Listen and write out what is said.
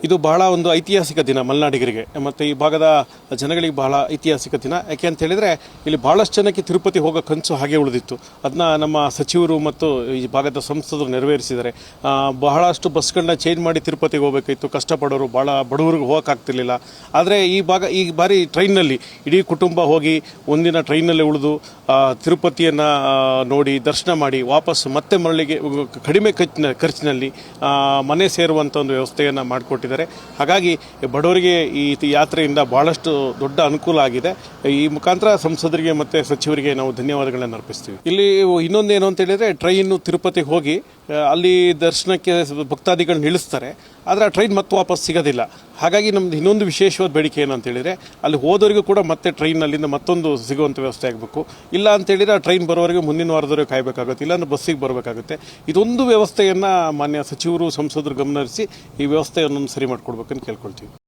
ಇದು ಬಹಳ ಒಂದು ಐತಿಹಾಸಿಕ ದಿನ ಮಲೆನಾಡಿಗರಿಗೆ ಮತ್ತು ಈ ಭಾಗದ ಜನಗಳಿಗೆ ಬಹಳ ಐತಿಹಾಸಿಕ ದಿನ. ಯಾಕೆ ಅಂತ ಹೇಳಿದರೆ ಇಲ್ಲಿ ಭಾಳಷ್ಟು ಜನಕ್ಕೆ ತಿರುಪತಿ ಹೋಗೋ ಕನಸು ಹಾಗೆ ಉಳಿದಿತ್ತು. ಅದನ್ನ ನಮ್ಮ ಸಚಿವರು ಮತ್ತು ಈ ಭಾಗದ ಸಂಸದರು ನೆರವೇರಿಸಿದ್ದಾರೆ. ಬಹಳಷ್ಟು ಬಸ್ಗಳನ್ನ ಚೇಂಜ್ ಮಾಡಿ ತಿರುಪತಿಗೆ ಹೋಗಬೇಕಾಯಿತು. ಕಷ್ಟಪಡೋರು ಭಾಳ ಬಡವರಿಗೆ ಹೋಗೋಕ್ಕಾಗ್ತಿರ್ಲಿಲ್ಲ. ಆದರೆ ಈ ಬಾರಿ ಟ್ರೈನ್ನಲ್ಲಿ ಇಡೀ ಕುಟುಂಬ ಹೋಗಿ ಒಂದಿನ ಟ್ರೈನಲ್ಲೇ ಉಳಿದು ತಿರುಪತಿಯನ್ನು ನೋಡಿ ದರ್ಶನ ಮಾಡಿ ವಾಪಸ್ ಮತ್ತೆ ಮರಳಿಗೆ ಕಡಿಮೆ ಖರ್ಚಿನಲ್ಲಿ ಮನೆ ಸೇರುವಂಥ ಒಂದು ವ್ಯವಸ್ಥೆಯನ್ನು ಮಾಡಿಕೊಟ್ಟಿದ್ದಾರೆ. ಹಾಗಾಗಿ ಬಡವರಿಗೆ ಈ ಯಾತ್ರೆಯಿಂದ ಬಹಳಷ್ಟು ದೊಡ್ಡ ಅನುಕೂಲ ಆಗಿದೆ. ಈ ಮುಖಾಂತರ ಸಂಸದರಿಗೆ ಮತ್ತು ಸಚಿವರಿಗೆ ನಾವು ಧನ್ಯವಾದಗಳನ್ನು ಅರ್ಪಿಸ್ತೀವಿ. ಇಲ್ಲಿ ಇನ್ನೊಂದೇನು ಅಂತ ಹೇಳಿದರೆ, ಟ್ರೈನು ತಿರುಪತಿಗೆ ಹೋಗಿ ಅಲ್ಲಿ ದರ್ಶನಕ್ಕೆ ಭಕ್ತಾದಿಗಳನ್ನ ಇಳಿಸ್ತಾರೆ. ಆದರೆ ಆ ಟ್ರೈನ್ ಮತ್ತೆ ವಾಪಸ್ ಸಿಗೋದಿಲ್ಲ. ಹಾಗಾಗಿ ನಮ್ದು ಇನ್ನೊಂದು ವಿಶೇಷವಾದ ಬೇಡಿಕೆ ಏನು ಅಂತ ಹೇಳಿದರೆ, ಅಲ್ಲಿ ಹೋದವರಿಗೂ ಕೂಡ ಮತ್ತೆ ಟ್ರೈನಲ್ಲಿಂದ ಮತ್ತೊಂದು ಸಿಗುವಂಥ ವ್ಯವಸ್ಥೆ ಆಗಬೇಕು. ಇಲ್ಲ ಅಂತೇಳಿದರೆ ಆ ಟ್ರೈನ್ ಬರೋವರೆಗೆ ಮುಂದಿನ ವಾರದವರೆಗೆ ಕಾಯಬೇಕಾಗುತ್ತೆ, ಇಲ್ಲಾಂದ್ರೆ ಬಸ್ಸಿಗೆ ಬರಬೇಕಾಗುತ್ತೆ. ಇದೊಂದು ವ್ಯವಸ್ಥೆಯನ್ನು ಮಾನ್ಯ ಸಚಿವರು ಸಂಸದರು ಗಮನಹರಿಸಿ ಈ ವ್ಯವಸ್ಥೆಯನ್ನು ಸರಿ ಮಾಡಿಕೊಡ್ಬೇಕಂತ ಕೇಳ್ಕೊಳ್ತೀವಿ.